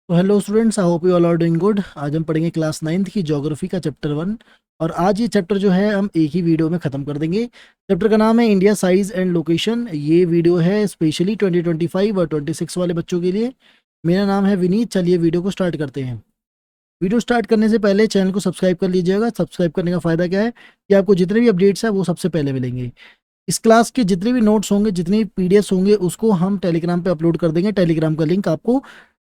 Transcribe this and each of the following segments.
तो hello students, I hope you all are doing good. आज हम पढ़ेंगे क्लास 9th की ज्योग्राफी का चैप्टर 1। और आज ये चैप्टर जो है हम एक ही वीडियो में ख़त्म कर देंगे। चैप्टर का नाम है इंडिया साइज एंड लोकेशन। ये वीडियो है स्पेशली 2025 और 26 वाले बच्चों के लिए। मेरा नाम है विनीत। चलिए वीडियो को स्टार्ट करते हैं। वीडियो स्टार्ट करने से पहले चैनल को सब्सक्राइब कर लीजिएगा। सब्सक्राइब करने का फ़ायदा क्या है कि आपको जितने भी अपडेट्स हैं वो सबसे पहले मिलेंगे। इस क्लास के जितने भी नोट्स होंगे, जितने भी पीडीएफ होंगे, उसको हम टेलीग्राम पे अपलोड कर देंगे। टेलीग्राम का लिंक आपको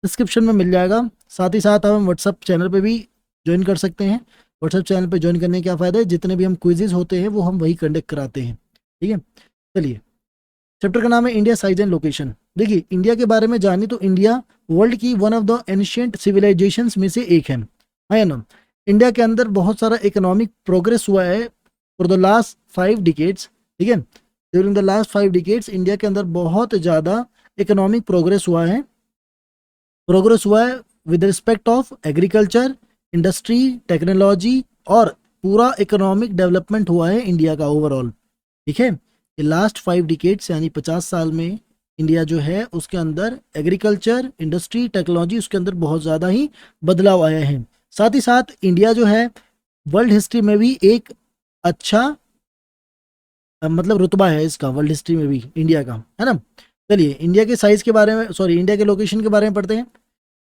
डिस्क्रिप्शन में मिल जाएगा। साथ ही साथ हम व्हाट्सअप चैनल पे भी ज्वाइन कर सकते हैं। व्हाट्सअप चैनल पे ज्वाइन करने का क्या फ़ायदा है, जितने भी हम क्विजेज होते हैं वो हम वही कंडक्ट कराते हैं। ठीक है, चलिए। चैप्टर का नाम है इंडिया साइज एंड लोकेशन। देखिए, इंडिया के बारे में जानिए तो इंडिया वर्ल्ड की one of the ancient civilizations में से एक है ना। इंडिया के अंदर बहुत सारा इकोनॉमिक प्रोग्रेस हुआ है फॉर द लास्ट 5 डिकेड्स। ठीक है, during the last 5 decades India के अंदर बहुत ज़्यादा इकोनॉमिक प्रोग्रेस हुआ है with respect of agriculture, industry, technology, और पूरा इकोनॉमिक डेवलपमेंट हुआ है इंडिया का ओवरऑल। ठीक है, ये लास्ट 5 डिकेड्स यानी 50 साल में इंडिया जो है उसके अंदर एग्रीकल्चर, इंडस्ट्री, टेक्नोलॉजी, उसके अंदर बहुत ज़्यादा ही बदलाव आया है। साथ ही साथ इंडिया जो है वर्ल्ड हिस्ट्री में भी एक अच्छा मतलब रुतबा है इसका, वर्ल्ड हिस्ट्री में भी इंडिया का, है ना। चलिए इंडिया के साइज के बारे में, सॉरी, इंडिया के लोकेशन के बारे में पढ़ते हैं।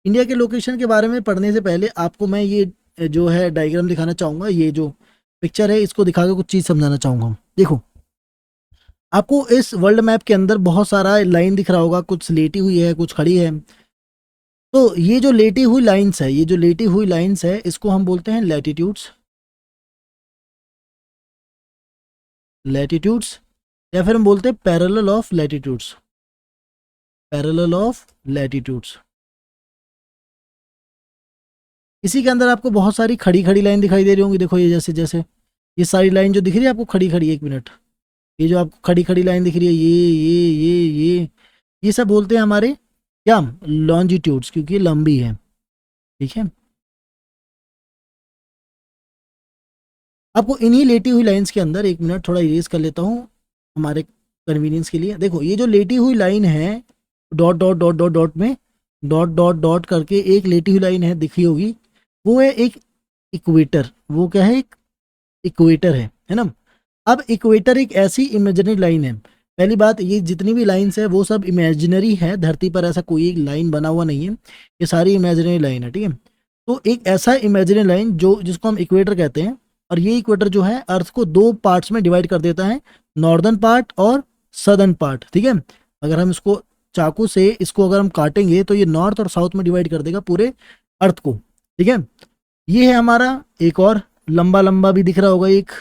इंडिया के लोकेशन के बारे में पढ़ने से पहले आपको मैं ये जो है डायग्राम दिखाना चाहूँगा। ये जो पिक्चर है इसको दिखा के कुछ चीज़ समझाना चाहूँगा। देखो, आपको इस वर्ल्ड मैप के अंदर बहुत सारा लाइन दिख रहा होगा, कुछ लेटी हुई है, कुछ खड़ी है। तो ये जो लेटी हुई लाइंस है, ये जो लेटी हुई लाइंस है, इसको हम बोलते हैं लैटिट्यूड्स। लैटिट्यूड्स, या फिर हम बोलते हैं parallel of latitudes. Parallel of latitudes. इसी के अंदर आपको बहुत सारी खड़ी खड़ी लाइन दिखाई दे रही होंगी। देखो, ये जैसे जैसे ये सारी लाइन जो दिख रही है आपको खड़ी खड़ी, एक मिनट, ये जो आपको खड़ी खड़ी लाइन दिख रही है, ये सब बोलते हैं हमारे क्या, लॉन्जिट्यूड्स, क्योंकि ये लंबी है। ठीक है, आपको इन्हीं लेटी हुई लाइंस के अंदर, एक मिनट थोड़ा इरेज कर लेता हूँ हमारे कन्वीनियंस के लिए। देखो, ये जो लेटी हुई लाइन है, dot dot dot dot dot में डॉट डॉट डॉट करके एक लेटी हुई लाइन है, दिखी होगी, वो है एक इक्वेटर। वो क्या है, एक इक्वेटर है ना। अब इक्वेटर एक ऐसी इमेजिनरी लाइन है। पहली बात, ये जितनी भी लाइंस है वो सब इमेजिनरी है। धरती पर ऐसा कोई एक लाइन बना हुआ नहीं है, ये सारी इमेजिनरी लाइन है। ठीक है, तो एक ऐसा इमेजिनरी लाइन जो जिसको हम इक्वेटर कहते हैं, और ये इक्वेटर जो है अर्थ को 2 पार्ट्स में डिवाइड कर देता है, नॉर्दर्न पार्ट और सदर्न पार्ट। ठीक है, अगर हम इसको चाकू से इसको अगर हम काटेंगे तो ये नॉर्थ और साउथ में डिवाइड कर देगा पूरे अर्थ को। ठीक है, ये है हमारा। एक और लंबा लंबा भी दिख रहा होगा, एक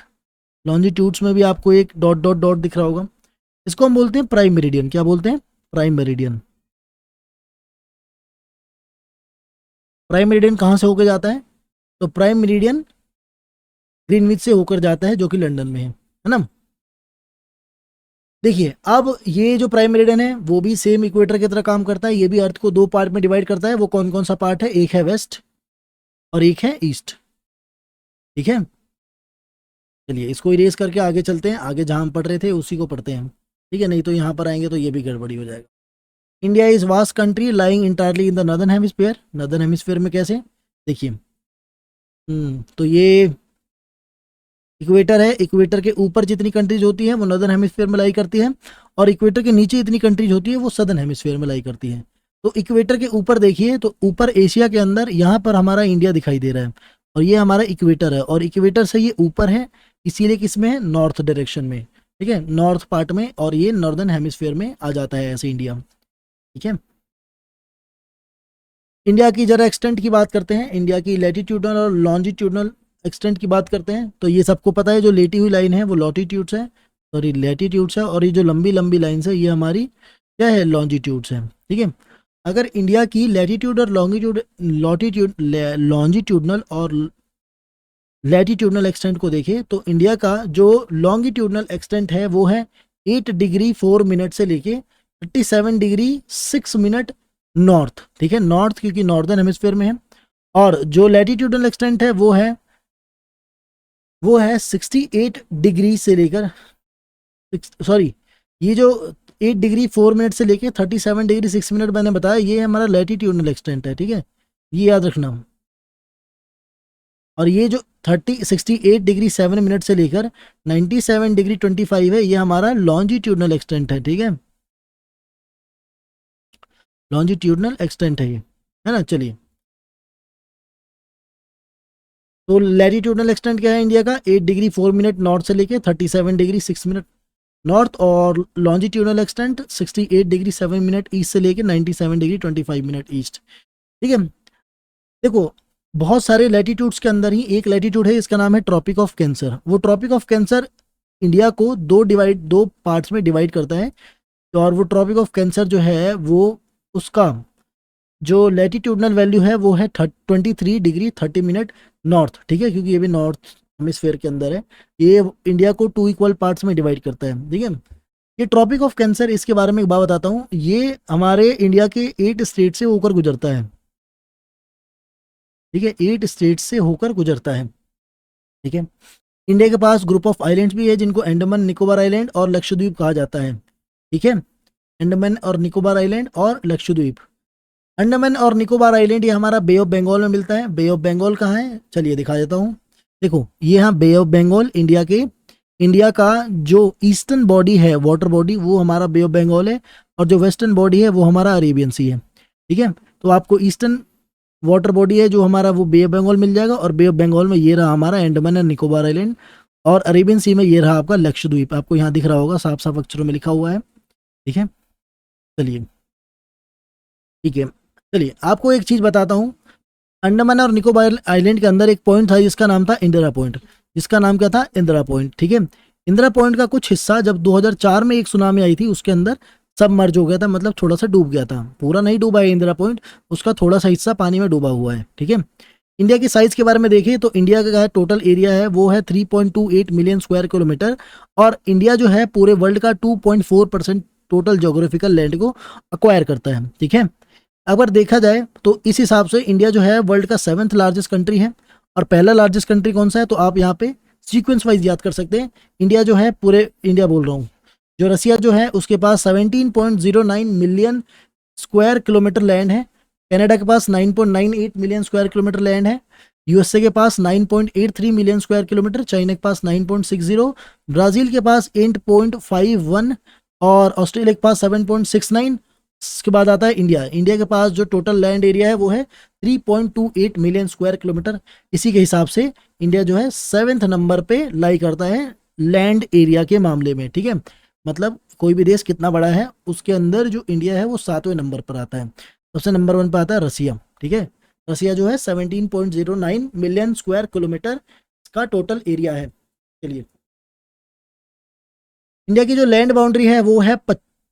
लॉन्जिट्यूड्स में भी आपको एक डॉट डॉट डॉट दिख रहा होगा, इसको हम बोलते हैं प्राइम मेरिडियन। क्या बोलते हैं, प्राइम मेरिडियन। प्राइम मेरिडियन कहाँ से होकर जाता है, तो प्राइम मेरिडियन ग्रीनविच से होकर जाता है, जो कि लंदन में है ना। देखिए, अब ये जो प्राइम मेरिडियन है वो भी सेम इक्वेटर की तरह काम करता है। ये भी अर्थ को 2 पार्ट में डिवाइड करता है। वो कौन कौन सा पार्ट है, एक है वेस्ट और एक है ईस्ट। ठीक है, चलिए इसको इरेज करके आगे चलते हैं। आगे जहाँ हम पढ़ रहे थे उसी को पढ़ते हैं। ठीक है, नहीं तो यहाँ पर आएंगे तो ये भी गड़बड़ी हो जाएगा। India is vast country lying entirely in the northern hemisphere. Northern hemisphere में कैसे, देखिए, तो ये इक्वेटर है। इक्वेटर के ऊपर जितनी कंट्रीज होती हैं वो नॉर्दर्न हेमिस्फीयर में लाई करती है, और इक्वेटर के नीचे इतनी कंट्रीज होती है वो सदर्न हेमिस्फीयर में लाई करती है। तो इक्वेटर के ऊपर देखिए, तो ऊपर एशिया के अंदर यहाँ पर हमारा इंडिया दिखाई दे रहा है, और ये हमारा इक्वेटर है, और इक्वेटर से ये ऊपर है, इसीलिए किसमें है, नॉर्थ डायरेक्शन में। ठीक है, नॉर्थ पार्ट में, और ये नॉर्दर्न हेमिस्फीयर में आ जाता है ऐसे इंडिया। ठीक है, इंडिया की जरा एक्सटेंट की बात करते हैं। इंडिया की लैटिट्यूडनल और लॉन्जिट्यूडनल एक्सटेंट की बात करते हैं। तो ये सबको पता है, जो लेटी हुई लाइन है वो लॉटिट्यूड्स है, सॉरी लैटिट्यूड्स है, और ये जो लंबी लंबी लाइन्स है ये हमारी क्या है, लॉन्जिट्यूड्स है। ठीक है, अगर इंडिया की लैटिट्यूड और लॉन्जिट्यूडनल और लैटिट्यूडनल एक्सटेंट को देखें, तो इंडिया का जो लॉन्गिट्यूडनल एक्सटेंट है वो है 8 डिग्री 4 मिनट से लेके 37 डिग्री 6 मिनट नॉर्थ। ठीक है, नॉर्थ क्योंकि नॉर्दर्न हेमिस्फीयर में है। और जो लैटिट्यूडनल एक्सटेंट है वो है 68 डिग्री से लेकर, सॉरी, ये जो 8 डिग्री 4 मिनट से लेकर 37 डिग्री 6 मिनट मैंने बताया, ये हमारा लैटिट्यूडनल एक्सटेंट है। ठीक है, ये याद रखना। और ये जो 68 डिग्री 7 मिनट से लेकर 97 डिग्री 25 है, ये हमारा लॉन्जिट्यूडनल एक्सटेंट है, ठीक है, लॉन्जिट्यूडनल एक्सटेंट है ना। चलिए, तो लैटिट्यूडनल एक्सटेंट क्या है इंडिया का, 8 डिग्री 4 मिनट नॉर्थ से लेके 37 डिग्री 6 मिनट नॉर्थ, और longitudinal extent 68 degree 7 minute east से लेके 97 डिग्री 25 मिनट ईस्ट, ठीक है। देखो, बहुत सारे लैटिट्यूड्स के अंदर ही एक लैटिट्यूड है, इसका नाम है ट्रॉपिक ऑफ कैंसर। वो ट्रॉपिक ऑफ कैंसर इंडिया को दो पार्ट्स में डिवाइड करता है। और वो ट्रॉपिक ऑफ कैंसर जो है वो, उसका जो लैटिट्यूडनल वैल्यू है वो है 23 डिग्री 30 मिनट नॉर्थ, ठीक है, क्योंकि ये भी नॉर्थ हेमिस्फीयर के अंदर है। ये इंडिया को 2 इक्वल पार्ट्स में डिवाइड करता है, ठीक है। ये ट्रॉपिक ऑफ कैंसर, इसके बारे में एक बात बताता हूँ, ये हमारे इंडिया के 8 स्टेट से होकर गुजरता है, ठीक है, 8 स्टेट से होकर गुजरता है, ठीक है। इंडिया के पास ग्रुप ऑफ आइलैंड्स भी है जिनको अंडमान निकोबार आइलैंड और लक्षद्वीप कहा जाता है, ठीक है। अंडमान और निकोबार आइलैंड और लक्षद्वीप। अंडमान और निकोबार आइलैंड ये हमारा बे ऑफ बंगाल में मिलता है। बे ऑफ बंगाल कहाँ है, चलिए दिखा देता हूँ। देखो, ये यहाँ बे ऑफ बंगाल इंडिया का जो ईस्टर्न बॉडी है, वाटर बॉडी, वो हमारा बे ऑफ बंगाल है, और जो वेस्टर्न बॉडी है वो हमारा अरेबियन सी है, ठीक है। तो आपको ईस्टर्न वाटर बॉडी है जो हमारा, वो बे ऑफ बंगाल मिल जाएगा, और बे ऑफ बंगाल में ये रहा हमारा अंडमान एंड निकोबार आइलैंड, और अरेबियन सी में ये रहा आपका लक्षद्वीप। आपको यहाँ दिख रहा होगा, साफ साफ अक्षरों में लिखा हुआ है, ठीक है। चलिए, ठीक है, चलिए आपको एक चीज़ बताता हूँ। अंडमान और निकोबार आइलैंड के अंदर एक पॉइंट था जिसका नाम था इंदिरा पॉइंट, जिसका नाम क्या था, इंदिरा पॉइंट, ठीक है। इंदिरा पॉइंट का कुछ हिस्सा जब 2004 में एक सुनामी आई थी, उसके अंदर सब मर्ज हो गया था, मतलब थोड़ा सा डूब गया था, पूरा नहीं डूबा है इंदिरा पॉइंट, उसका थोड़ा सा हिस्सा पानी में डूबा हुआ है, ठीक है। इंडिया की साइज के बारे में देखें तो इंडिया का टोटल एरिया है वो है 3.28 मिलियन स्क्वायर किलोमीटर, और इंडिया जो है पूरे वर्ल्ड का 2.4% टोटल जोग्राफिकल लैंड को अक्वायर करता है, ठीक है। अगर देखा जाए तो इस हिसाब से इंडिया जो है वर्ल्ड का 7th लार्जेस्ट कंट्री है, और पहला लार्जेस्ट कंट्री कौन सा है, तो आप यहाँ पे सीक्वेंस वाइज याद कर सकते हैं। इंडिया जो है, पूरे इंडिया बोल रहा हूँ, जो रसिया जो है उसके पास 17.09 मिलियन स्क्वायर किलोमीटर लैंड है। कनाडा के पास 9.98 मिलियन स्क्वायर किलोमीटर लैंड है। यूएसए के पास 9.83 मिलियन स्क्वायर किलोमीटर, चाइना के पास 9.60, ब्राज़ील के पास 8.51, और ऑस्ट्रेलिया के पास 7.69। इसके बाद आता है इंडिया। इंडिया के पास जो टोटल लैंड एरिया है वो है 3.28 मिलियन स्क्वायर किलोमीटर। इसी के हिसाब से इंडिया जो है 7th नंबर पे लाई करता है लैंड एरिया के मामले में, ठीक है। मतलब कोई भी देश कितना बड़ा है, उसके अंदर जो इंडिया है वो 7वें नंबर पर आता है। सबसे नंबर 1 पर आता है रसिया, ठीक है। रसिया जो है 17.09 मिलियन स्क्वायर किलोमीटर का टोटल एरिया है। चलिए, इंडिया की जो लैंड बाउंड्री है वो है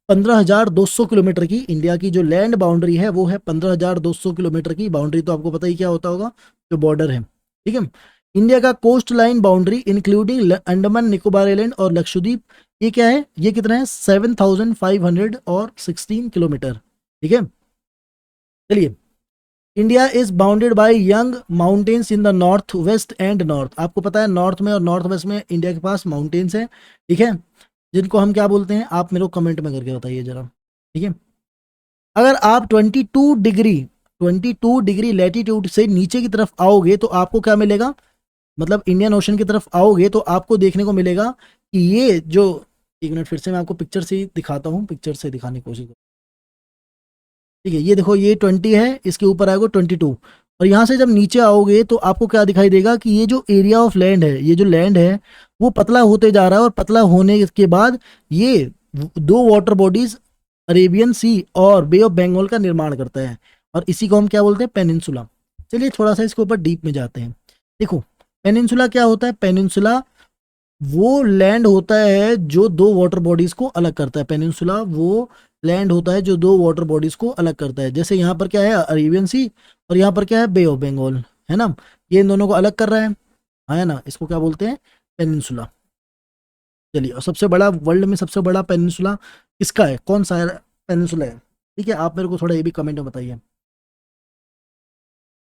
15,200 किलोमीटर की। इंडिया की जो लैंड बाउंड्री है वो है 15,200 किलोमीटर की। बाउंड्री तो आपको पता ही क्या होता होगा, जो बॉर्डर है, ठीक है। इंडिया का coastline boundary including Andaman Nicobar island और लक्षद्वीप, ये क्या है, ये कितना है, 7,516 किलोमीटर, ठीक है। चलिए, India is bounded by young mountains in the north west and north. आपको पता है नॉर्थ में और नॉर्थ वेस्ट में इंडिया के पास माउंटेन्स है, ठीक है, जिनको हम क्या बोलते हैं, आप मेरे को कमेंट में करके बताइए जरा, ठीक है। अगर आप 22 डिग्री लैटिट्यूड से नीचे की तरफ आओगे तो आपको क्या मिलेगा, मतलब इंडियन ओशन की तरफ आओगे तो आपको देखने को मिलेगा कि ये जो, एक मिनट फिर से मैं आपको पिक्चर से दिखाता हूँ, पिक्चर से दिखाने की कोशिश, ठीक है। ये देखो, ये 20 है, इसके ऊपर आएगा 22, और यहाँ से जब नीचे आओगे तो आपको क्या दिखाई देगा कि ये जो एरिया ऑफ लैंड है, ये जो लैंड है वो पतला होते जा रहा है, और पतला होने के बाद ये दो वाटर बॉडीज अरेबियन सी और बे ऑफ बंगाल का निर्माण करता है, और इसी को हम क्या बोलते हैं, पेनिनसुला। चलिए थोड़ा सा इसके ऊपर डीप में जाते हैं। देखो, पेनिनसुला क्या होता है, पेनिनसुला वो लैंड होता है जो दो वाटर बॉडीज को अलग करता है। पेनिनसुला वो लैंड होता है जो दो वाटर बॉडीज को अलग करता है। जैसे यहाँ पर क्या है, अरेबियन सी, और यहाँ पर क्या है, बे ऑफ बंगाल, है ना, ये इन दोनों को अलग कर रहा है, हाँ, है ना, इसको क्या बोलते हैं, पेनिनसुला। चलिए, और सबसे बड़ा, वर्ल्ड में सबसे बड़ा पेनिनसुला किसका है, कौन सा पेनिनसुला है, ठीक है, आप मेरे को थोड़ा ये भी कमेंट में बताइए।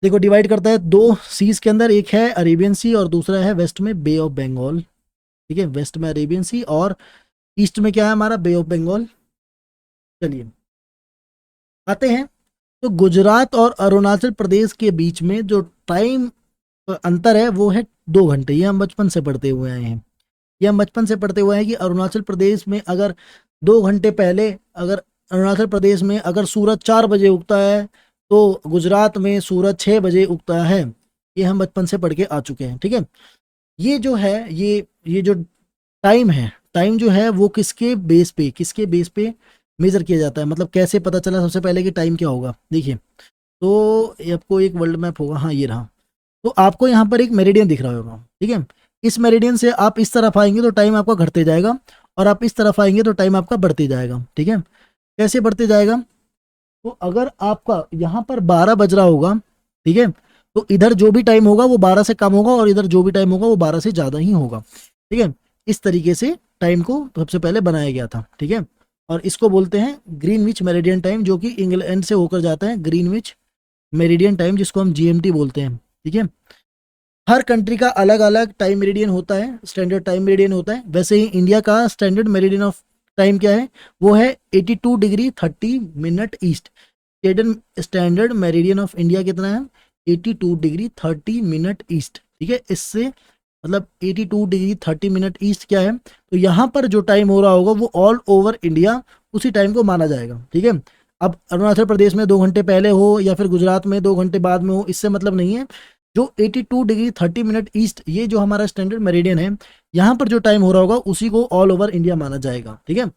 देखो, डिवाइड करता है दो सीज के अंदर, एक है अरेबियन सी और दूसरा है वेस्ट में बे ऑफ बंगाल, ठीक है, वेस्ट में अरेबियन सी और ईस्ट में क्या है हमारा, बे ऑफ बंगाल। चलिए, आते हैं तो गुजरात और अरुणाचल प्रदेश के बीच में जो टाइम अंतर है वो है 2 घंटे। ये हम बचपन से पढ़ते हुए आए हैं, ये हम बचपन से पढ़ते हुए हैं कि अरुणाचल प्रदेश में अगर 2 घंटे पहले, अगर अरुणाचल प्रदेश में अगर सूरज 4 बजे उगता है तो गुजरात में सूरज 6 बजे उगता है। ये हम बचपन से पढ़ के आ चुके हैं, ठीक है। ये जो है ये जो टाइम है, टाइम जो है वो किसके बेस पे मेजर किया जाता है, मतलब कैसे पता चला सबसे पहले कि टाइम क्या होगा। देखिए, तो ये आपको एक वर्ल्ड मैप होगा, हाँ ये रहा। तो आपको यहाँ पर एक मेरिडियन दिख रहा होगा, ठीक है। इस मेरिडियन से आप इस तरफ आएंगे तो टाइम आपका घटते जाएगा, और आप इस तरफ आएंगे तो टाइम आपका बढ़ते जाएगा, ठीक है। कैसे बढ़ते जाएगा, तो अगर आपका यहाँ पर 12 बज रहा होगा, ठीक है, तो इधर जो भी टाइम होगा वो 12 से कम होगा, और इधर जो भी टाइम होगा वो 12 से ज़्यादा ही होगा, ठीक है। इस तरीके से टाइम को सबसे पहले बनाया गया था, ठीक है। और इसको बोलते हैं ग्रीनविच मेरिडियन टाइम, जो कि इंग्लैंड से होकर जाता है ग्रीनविच मेरिडियन टाइम, जिसको हम जीएमटी बोलते हैं, ठीक है। हर कंट्री का अलग अलग टाइम मेरिडियन होता है, स्टैंडर्ड टाइम मेरिडियन होता है। वैसे ही इंडिया का स्टैंडर्ड मेरिडियन ऑफ टाइम क्या है, वो है 82 degree 30 minute east. Standard meridian of India कितना है, 82 डिग्री 30 मिनट ईस्ट, ठीक है। इससे मतलब 82 डिग्री 30 मिनट ईस्ट क्या है, तो यहाँ पर जो टाइम हो रहा होगा वो ऑल ओवर इंडिया उसी टाइम को माना जाएगा, ठीक है। अब अरुणाचल प्रदेश में 2 घंटे पहले हो या फिर गुजरात में 2 घंटे बाद में हो, इससे मतलब नहीं है। जो 82 डिग्री 30 मिनट ईस्ट, ये जो हमारा स्टैंडर्ड मेरिडियन है, यहाँ पर जो टाइम हो रहा होगा उसी को ऑल ओवर इंडिया माना जाएगा, ठीक है।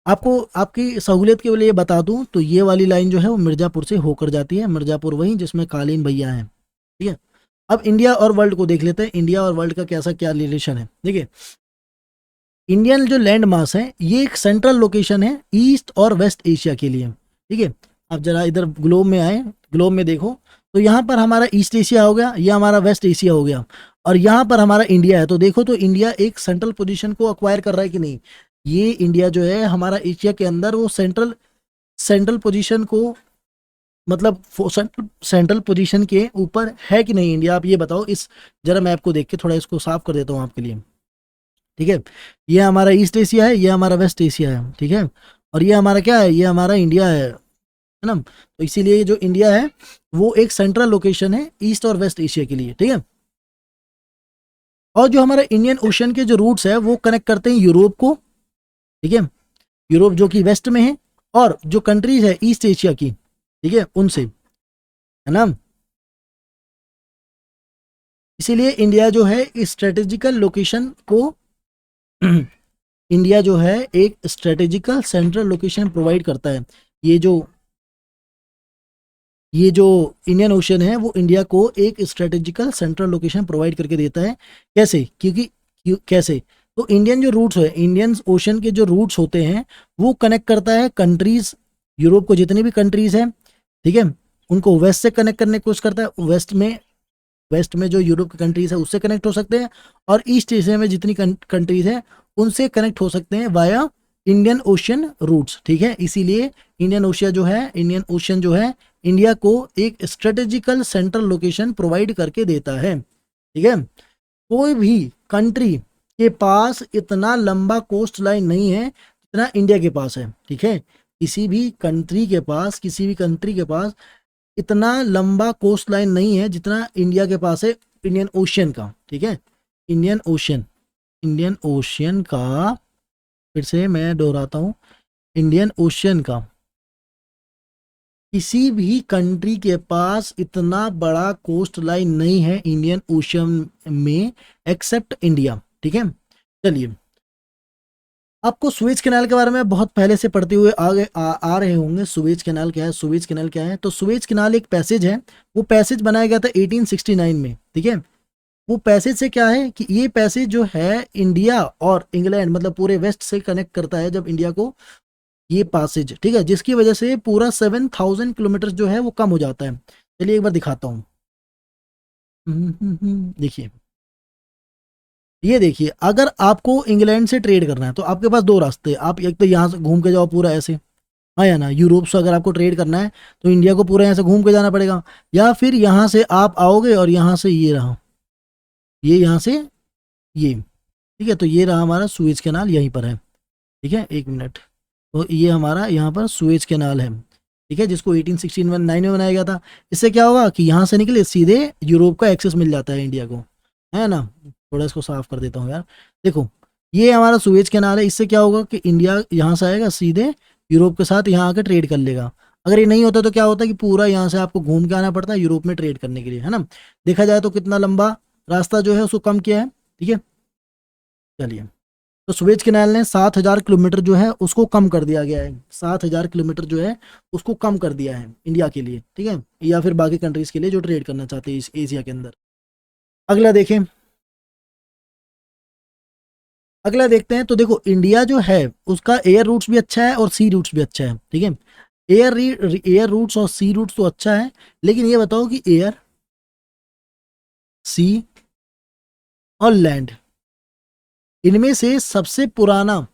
आपको आपकी सहूलियत के लिए बता दूं तो ये वाली लाइन जो है वो मिर्जापुर से होकर जाती है, मिर्जापुर वहीं जिसमें कालीन भैया हैं, ठीक है। अब इंडिया और वर्ल्ड को देख लेते हैं, इंडिया और वर्ल्ड का कैसा क्या रिलेशन है। देखिए, इंडियन जो लैंड मास है ये एक सेंट्रल लोकेशन है ईस्ट और वेस्ट एशिया के लिए, ठीक है। आप जरा इधर ग्लोब में आए, ग्लोब में देखो, तो यहाँ पर हमारा ईस्ट एशिया हो गया, ये हमारा वेस्ट एशिया हो गया, और यहाँ पर हमारा इंडिया है। तो देखो, तो इंडिया एक सेंट्रल पोजीशन को अक्वायर कर रहा है कि नहीं। ये इंडिया जो है हमारा एशिया के अंदर वो सेंट्रल सेंट्रल पोजीशन को, मतलब सेंट्रल पोजीशन के ऊपर है कि नहीं इंडिया, आप ये बताओ। इस जरा मैप को देख के थोड़ा इसको साफ कर देता हूँ आपके लिए, ठीक है। ये हमारा ईस्ट एशिया है, ये हमारा वेस्ट एशिया है, ठीक है। और ये हमारा क्या है, ये हमारा इंडिया है ना। तो इसीलिए जो इंडिया है वो एक सेंट्रल लोकेशन है ईस्ट और वेस्ट एशिया के लिए, ठीक है। और जो हमारा इंडियन ओशन के जो रूट्स है वो कनेक्ट करते हैं यूरोप को, ठीक है। यूरोप जो कि वेस्ट में है, और जो कंट्रीज है ईस्ट एशिया की, ठीक है, उनसे, है ना। इसीलिए इंडिया जो है स्ट्रेटेजिकल लोकेशन को इंडिया जो है एक स्ट्रेटेजिकल सेंट्रल लोकेशन प्रोवाइड करता है। ये जो ये जो इंडियन ओशन है वो इंडिया को एक स्ट्रेटेजिकल सेंट्रल लोकेशन प्रोवाइड करके देता है। कैसे, कैसे, तो इंडियन जो रूट्स है, इंडियन ओशन के जो रूट्स होते हैं वो कनेक्ट करता है कंट्रीज, यूरोप को जितनी भी कंट्रीज हैं, ठीक है, उनको वेस्ट से कनेक्ट करने की कोशिश करता है। वेस्ट में जो यूरोप की कंट्रीज है उससे कनेक्ट हो सकते हैं, और ईस्ट एशिया में जितनी कंट्रीज है उनसे कनेक्ट हो सकते हैं वाया इंडियन ओशियन रूट्स, ठीक है। इसीलिए इंडियन ओशन जो है इंडिया को एक स्ट्रेटेजिकल सेंट्रल लोकेशन प्रोवाइड करके देता है, ठीक है। कोई भी कंट्री के पास इतना लंबा कोस्ट लाइन नहीं है जितना इंडिया के पास है, ठीक है। किसी भी कंट्री के पास इतना लंबा कोस्ट लाइन नहीं है जितना इंडिया के पास है इंडियन ओशियन का, ठीक है। इंडियन ओशियन का, फिर से मैं दोहराता हूँ, इंडियन ओशियन का किसी भी कंट्री के पास इतना बड़ा कोस्ट लाइन नहीं है इंडियन ओशियन में, एक्सेप्ट इंडिया, ठीक है। चलिए, आपको सुएज कैनाल के बारे में बहुत पहले से पढ़ते हुए आ रहे होंगे। सुएज कैनाल क्या है, सुएज कैनाल क्या है, तो सुएज कैनाल एक पैसेज है, वो पैसेज बनाया गया था 1869 में, ठीक है। वो पैसेज से क्या है कि ये पैसेज जो है इंडिया और इंग्लैंड, मतलब पूरे वेस्ट से कनेक्ट करता है जब इंडिया को, ये पैसेज, ठीक है, जिसकी वजह से पूरा 7000 किलोमीटर जो है वो कम हो जाता है। चलिए एक बार दिखाता हूँ। देखिए, ये देखिए, अगर आपको इंग्लैंड से ट्रेड करना है तो आपके पास 2 रास्ते, आप एक तो यहाँ से घूम के जाओ पूरा ऐसे, हाँ या ना, यूरोप से अगर आपको ट्रेड करना है तो इंडिया को पूरा यहाँ से घूम के जाना पड़ेगा, या फिर यहाँ से आप आओगे और यहाँ से ये रहा, ये यहाँ से ये, ठीक है। तो ये रहा हमारा सुएज कैनाल, यहीं पर है, ठीक है। एक मिनट, तो ये हमारा यहाँ पर सुएज कैनाल है, ठीक है, जिसको 1869 में बनाया गया था। इससे क्या होगा कि यहाँ से निकले सीधे यूरोप का एक्सेस मिल जाता है इंडिया को, है ना। थोड़ा इसको साफ कर देता हूँ यार। देखो ये हमारा सुएज कैनाल है, इससे क्या होगा कि इंडिया यहाँ से आएगा सीधे यूरोप के साथ यहाँ आकर ट्रेड कर लेगा। अगर ये नहीं होता तो क्या होता है कि पूरा यहाँ से आपको घूम के आना पड़ता है यूरोप में ट्रेड करने के लिए, है ना। देखा जाए तो कितना लंबा रास्ता जो है उसको कम किया है, ठीक है। चलिए, तो सुएज कैनाल ने 7,000 किलोमीटर जो है उसको कम कर दिया गया है, 7,000 किलोमीटर जो है उसको कम कर दिया है इंडिया के लिए, ठीक है, या फिर बाकी कंट्रीज के लिए जो ट्रेड करना चाहते हैं इस एशिया के अंदर। अगला देखें, अगला देखते हैं। तो देखो इंडिया जो है उसका एयर रूट्स भी अच्छा है और सी रूट्स भी अच्छा है, ठीक है। एयर रूट्स और सी रूट्स तो अच्छा है, लेकिन ये बताओ कि एयर, सी और लैंड, इनमें से सबसे पुराना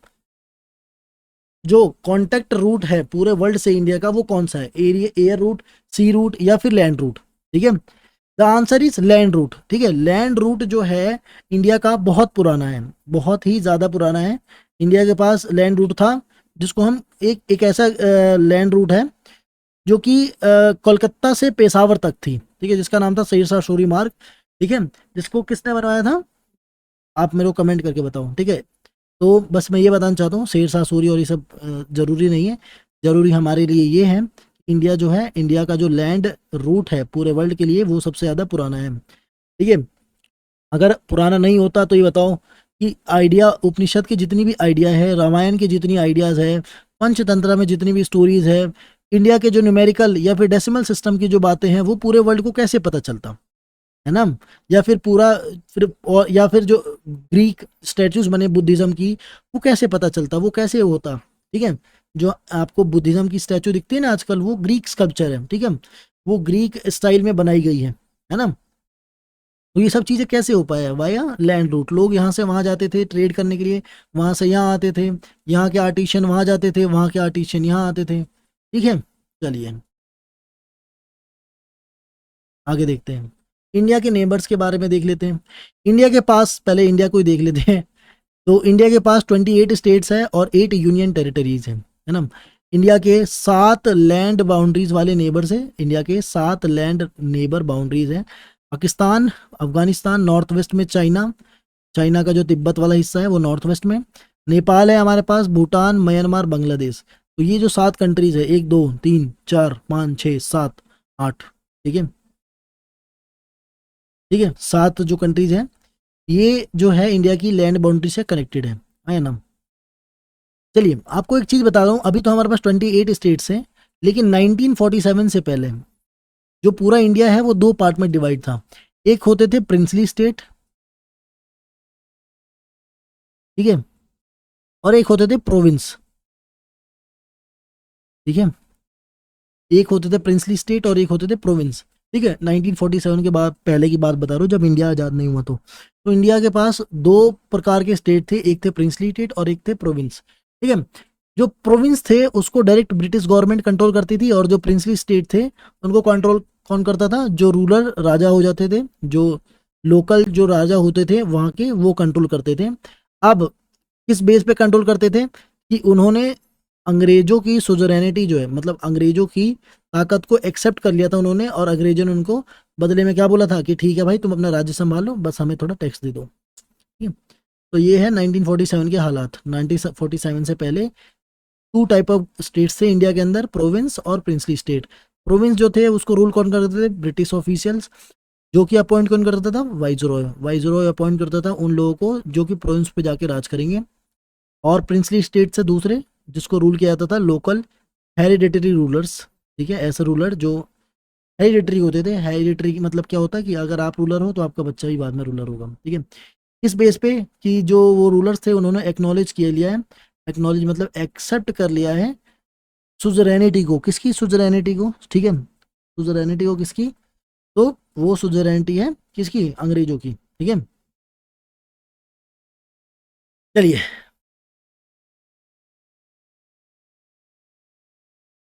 जो कॉन्टेक्ट रूट है पूरे वर्ल्ड से इंडिया का वो कौन सा है? एरिया, एयर रूट, सी रूट या फिर लैंड रूट, ठीक है। The answer is land route, ठीक है। लैंड रूट जो है इंडिया का बहुत पुराना है, बहुत ही ज्यादा पुराना है। इंडिया के पास लैंड रूट था जिसको हम एक ऐसा लैंड रूट है जो कि कोलकाता से पेशावर तक थी, ठीक है, जिसका नाम था शेरशाह सूरी मार्ग, ठीक है। जिसको किसने बनवाया था आप मेरे को कमेंट करके बताओ, ठीक है। तो बस मैं ये बताना चाहता हूँ शेरशाह सूरी और ये सब जरूरी नहीं है, जरूरी हमारे लिए ये है इंडिया जो है, इंडिया का जो लैंड रूट है पूरे वर्ल्ड के लिए वो सबसे ज़्यादा पुराना है, ठीक है। अगर पुराना नहीं होता तो ये बताओ कि आइडिया, उपनिषद की जितनी भी आइडिया है, रामायण की जितनी आइडियाज़ है, पंचतंत्र में जितनी भी स्टोरीज है, इंडिया के जो न्यूमेरिकल या फिर डेसिमल सिस्टम की जो बातें हैं वो पूरे वर्ल्ड को कैसे पता चलता, है ना। या फिर पूरा, फिर और या फिर जो ग्रीक स्टैचूज बने बुद्धिज्म की वो कैसे पता चलता, वो कैसे होता, ठीक है। जो आपको बुद्धिज्म की स्टैचू दिखती है ना आजकल वो ग्रीक स्कल्पचर है, ठीक है, वो ग्रीक स्टाइल में बनाई गई है ना। तो ये सब चीज़ें कैसे हो पाया? वाया लैंड रूट, लोग यहाँ से वहाँ जाते थे ट्रेड करने के लिए, वहाँ से यहाँ आते थे, यहाँ के आर्टिशियन वहाँ जाते थे, वहाँ के आर्टिशियन यहाँ आते थे, ठीक है। चलिए आगे देखते हैं, इंडिया के नेबर्स के बारे में देख लेते हैं। इंडिया के पास, पहले इंडिया को ही देख लेते हैं। तो इंडिया के पास 28 स्टेट्स है और 8 यूनियन टेरिटरीज हैं, है ना। इंडिया के 7 लैंड बाउंड्रीज वाले नेबर्स हैं, इंडिया के 7 लैंड नेबर बाउंड्रीज हैं। पाकिस्तान, अफगानिस्तान, नॉर्थ वेस्ट में चाइना, चाइना का जो तिब्बत वाला हिस्सा है वो नॉर्थ वेस्ट में, नेपाल है हमारे पास, भूटान, म्यांमार, बांग्लादेश। तो ये जो 7 कंट्रीज है, 1 2 3 4 5 6 7 8, ठीक है, ठीक है, 7 जो कंट्रीज हैं ये जो है इंडिया की लैंड बाउंड्री से कनेक्टेड है ना। चलिए आपको एक चीज बता दूं, अभी तो हमारे पास 28 स्टेट्स हैं, लेकिन 1947 से पहले जो पूरा इंडिया है वो 2 पार्ट में डिवाइड था। एक होते थे प्रिंसली स्टेट, ठीक है, और एक होते थे प्रोविंस, ठीक है। एक होते थे प्रिंसली स्टेट और एक होते थे प्रोविंस, ठीक है। 1947 के बाद पहले की बात बता रहा हूँ जब इंडिया आज़ाद नहीं हुआ तो इंडिया के पास 2 प्रकार के स्टेट थे, एक थे प्रिंसली स्टेट और एक थे प्रोविंस, ठीक है। जो प्रोविंस थे उसको डायरेक्ट ब्रिटिश गवर्नमेंट कंट्रोल करती थी, और जो प्रिंसली स्टेट थे उनको कंट्रोल कौन करता था? जो रूलर राजा हो जाते थे, जो लोकल जो राजा होते थे वहाँ के, वो कंट्रोल करते थे। अब किस बेस पे कंट्रोल करते थे कि उन्होंने अंग्रेजों की सुजरेनिटी जो है, मतलब अंग्रेजों की ताकत को एक्सेप्ट कर लिया था उन्होंने, और अंग्रेजों ने उनको बदले में क्या बोला था कि ठीक है भाई तुम अपना राज्य संभालो, बस हमें थोड़ा टैक्स दे दो, ठीक है? तो ये है 1947 के हालात। 1947 से पहले 2 टाइप ऑफ स्टेट्स थे इंडिया के अंदर, प्रोविंस और प्रिंसली स्टेट। प्रोविंस जो थे उसको रूल कौन करते थे? ब्रिटिश ऑफिशियल्स, जो कि अपॉइंट कौन करता था? वाइसरॉय, वाइसरॉय अपॉइंट करता था उन लोगों को जो कि प्रोविंस पे जाके राज करेंगे। और प्रिंसली स्टेट से दूसरे, जिसको रूल किया जाता था लोकल हेरिडेटरी रूलर्स, ठीक है, ऐसे रूलर जो हेरिडेटरी होते थे। हेरिडेटरी मतलब क्या होता है कि अगर आप रूलर हो तो आपका बच्चा भी बाद में रूलर होगा, ठीक है। इस बेस पे कि जो वो रूलर्स थे उन्होंने एक्नॉलेज किया लिया है, एक्नॉलेज मतलब एक्सेप्ट कर लिया है सुजरेनिटी को, किसकी सुजरेनिटी को, ठीक है, सुजरेनिटी को किसकी? तो वो सुजरेनिटी है किसकी? अंग्रेजों की, ठीक है। चलिए,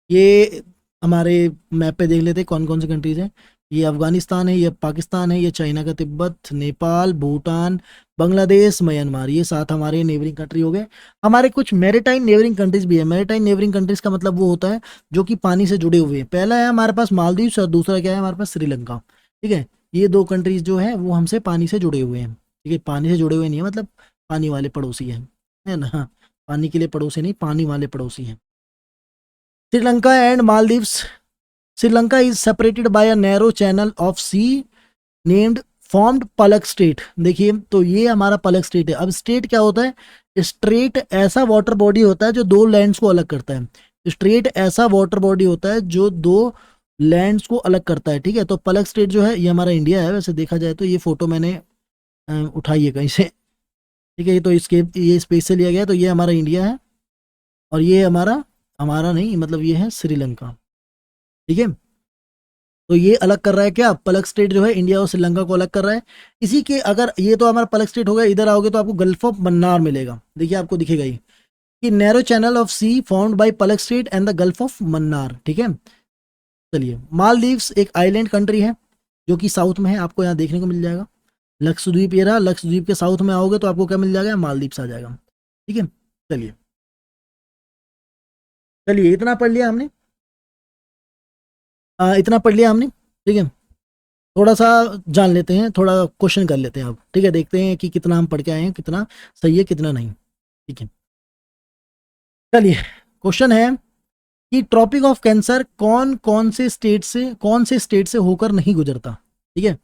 ये हमारे मैप पे देख लेते हैं कौन कौन सी कंट्रीज हैं। ये अफगानिस्तान है, ये पाकिस्तान है, ये चाइना का तिब्बत, नेपाल, भूटान, बांग्लादेश, म्यांमार, ये 7 हमारे नेबरिंग कंट्री हो गए। हमारे कुछ मैरीटाइम नेबरिंग कंट्रीज भी है। मैरीटाइम नेबरिंग कंट्रीज का मतलब वो होता है जो कि पानी से जुड़े हुए हैं। पहला है हमारे पास मालदीव्स और दूसरा क्या है हमारे पास श्रीलंका। ठीक है, ये 2 कंट्रीज जो है वो हमसे पानी से जुड़े हुए हैं। ठीक है, पानी से जुड़े हुए नहीं है मतलब पानी वाले पड़ोसी हैं, है ना। पानी के लिए पड़ोसी नहीं, पानी वाले पड़ोसी हैं। Sri Lanka and Maldives. Sri Lanka is separated by a narrow channel of sea named formed Palk strait. देखिए तो ये हमारा पलक स्टेट है। अब स्टेट क्या होता है? स्ट्रेट ऐसा वाटर बॉडी होता है जो 2 लैंड्स को अलग करता है। स्ट्रेट ऐसा वाटर बॉडी होता है जो 2 लैंड्स को अलग करता है। ठीक है, तो पलक स्टेट जो है ये हमारा इंडिया है। वैसे देखा जाए तो ये फोटो मैंने उठाई है कहीं से। ठीक है, ये तो इसके ये स्पेस से लिया गया है, तो ये हमारा इंडिया है और ये हमारा हमारा नहीं मतलब ये है श्रीलंका। ठीक है, तो ये अलग कर रहा है क्या? पलक स्टेट जो है इंडिया और श्रीलंका को अलग कर रहा है। इसी के अगर ये तो हमारा पलक स्टेट हो गया, इधर आओगे तो आपको गल्फ ऑफ मन्नार मिलेगा। देखिए आपको दिखेगा ही कि narrow channel of sea found by Palk strait and the gulf of Mannar. ठीक है, चलिए मालदीव्स एक आइलैंड कंट्री है जो कि साउथ में है, आपको यहाँ देखने को मिल जाएगा। लक्षद्वीप ये रहा, लक्षद्वीप के साउथ में आओगे तो आपको क्या मिल जाएगा? मालदीव्स आ जाएगा। ठीक है, चलिए चलिए इतना पढ़ लिया हमने। इतना पढ़ लिया हमने। ठीक है, थोड़ा सा जान लेते हैं, थोड़ा क्वेश्चन कर लेते हैं अब। ठीक है, देखते हैं कि कितना हम पढ़ के आए हैं, कितना सही है कितना नहीं। ठीक है, चलिए क्वेश्चन है कि ट्रॉपिक ऑफ कैंसर कौन से स्टेट से होकर नहीं गुजरता। ठीक है,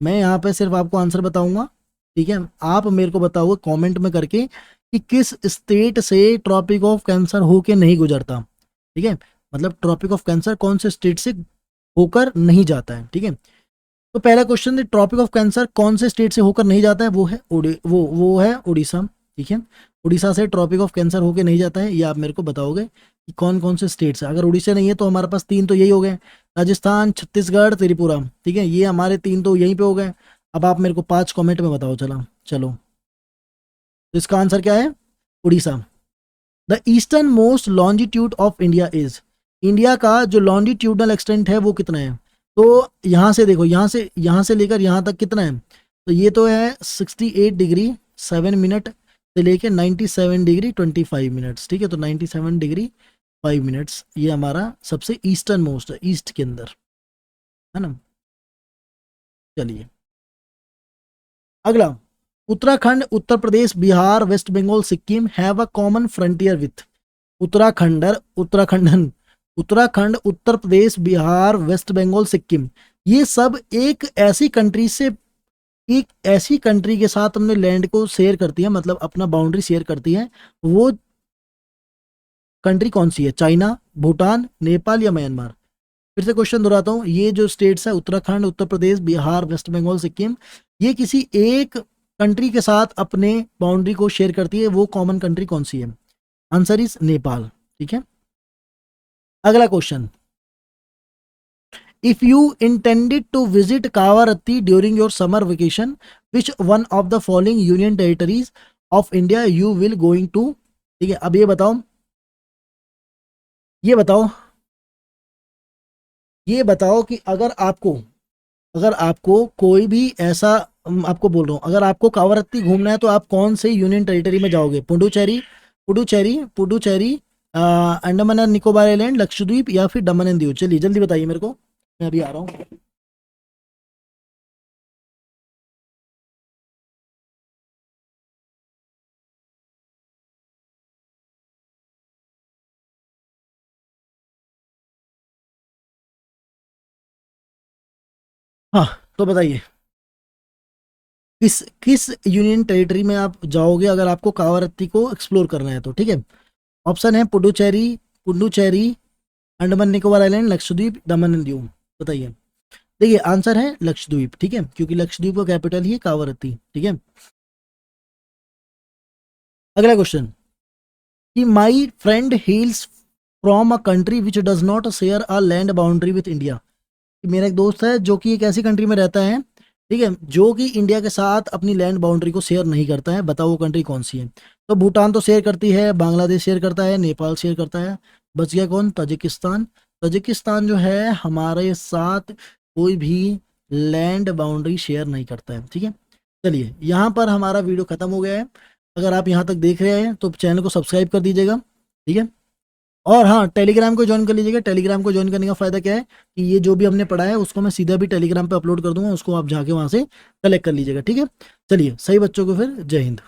मैं यहाँ पे सिर्फ आपको आंसर बताऊंगा। ठीक है, आप मेरे को बताओगे कमेंट में करके कि किस स्टेट से ट्रॉपिक ऑफ कैंसर होके नहीं गुजरता। ठीक है, मतलब ट्रॉपिक ऑफ कैंसर कौन से स्टेट से होकर नहीं जाता है। ठीक है, तो पहला क्वेश्चन, ट्रॉपिक ऑफ कैंसर कौन से स्टेट से होकर नहीं जाता है? वो है वो है उड़ीसा। ठीक है, उड़ीसा से ट्रॉपिक ऑफ कैंसर होकर नहीं जाता है। ये आप मेरे को बताओगे कि कौन कौन से स्टेट्स है। अगर उड़ीसा नहीं है तो हमारे पास 3 तो यही हो गए, राजस्थान, छत्तीसगढ़, त्रिपुरा। ठीक है, ये हमारे 3 तो यहीं पे हो गए। अब आप मेरे को 5 कमेंट में बताओ। चलो चलो, तो इसका आंसर क्या है? Orissa. The eastern most longitude of India is. India का जो लॉन्जिट्यूडनल एक्सटेंट है वो कितना है? तो यहाँ से देखो, यहाँ से लेकर यहाँ तक कितना है? तो ये तो है 68 डिग्री 7 मिनट से लेकर 97 डिग्री 25 मिनट्स। ठीक है, तो 97 डिग्री 5 मिनट्स ये हमारा सबसे ईस्टर्न मोस्ट है, ईस्ट के अंदर, है ना। चलिए अगला, Uttarakhand, Uttar Pradesh, Bihar, West Bengal, Sikkim have a common frontier with. Uttarakhand Uttarakhand Uttarakhand, Uttar Pradesh, Bihar, West Bengal, Sikkim, ये सब एक ऐसी कंट्री के साथ अपने लैंड को शेयर करती है, मतलब अपना बाउंड्री शेयर करती है। वो कंट्री कौन सी है? चाइना, भूटान, नेपाल या म्यांमार? फिर से क्वेश्चन दोहराता हूँ, ये जो स्टेट्स है उत्तराखंड, उत्तर प्रदेश, बिहार, वेस्ट बंगाल, सिक्किम, ये किसी एक कंट्री के साथ अपने बाउंड्री को शेयर करती है। वो कॉमन कंट्री कौन सी है? Answer is Nepal. ठीक है, अगला question, if you intended to visit Kavaratti during your summer vacation, which one of the following union territories of India you will going to. ठीक है, अब ये बताओ ये बताओ कि अगर आपको कोई भी ऐसा, आपको बोल रहा हूँ, अगर आपको कावारत्ती घूमना है तो आप कौन से यूनियन टेरिटरी में जाओगे? पुडुचेरी, अंडमान एंड निकोबार आइलैंड, लक्षद्वीप या फिर दमन एंड दीव? चलिए जल्दी बताइए मेरे को, मैं अभी आ रहा हूँ। हाँ, तो बताइए किस किस यूनियन टेरिटरी में आप जाओगे अगर आपको कावारत्ती को एक्सप्लोर करना है तो? ठीक है, ऑप्शन है Puducherry, Andaman Nicobar island, Lakshadweep, Daman and Diu. बताइए। देखिए आंसर है लक्षद्वीप। ठीक है, क्योंकि लक्षद्वीप का कैपिटल ही है कावारत्ती। ठीक है, अगला क्वेश्चन, कि my friend हेल्स from a country which does not share a land boundary with India. मेरा एक दोस्त है जो कि एक ऐसी कंट्री में रहता है, ठीक है, जो कि इंडिया के साथ अपनी लैंड बाउंड्री को शेयर नहीं करता है। बताओ वो कंट्री कौन सी है? तो भूटान तो शेयर करती है, बांग्लादेश शेयर करता है, नेपाल शेयर करता है, बच गया कौन? ताजिकिस्तान, तजिकिस्तान जो है हमारे साथ कोई भी लैंड बाउंड्री शेयर नहीं करता है, ठीक है। चलिए यहाँ पर हमारा वीडियो खत्म हो गया है। अगर आप यहाँ तक देख रहे हैं तो चैनल को सब्सक्राइब कर दीजिएगा, ठीक है। और हाँ, टेलीग्राम को ज्वाइन कर लीजिएगा। टेलीग्राम को ज्वाइन करने का फायदा क्या है कि ये जो भी हमने पढ़ा है उसको मैं सीधा भी टेलीग्राम पे अपलोड कर दूंगा, उसको आप जाके वहां से कलेक्ट कर लीजिएगा, ठीक है। चलिए सही बच्चों को फिर जय हिंद।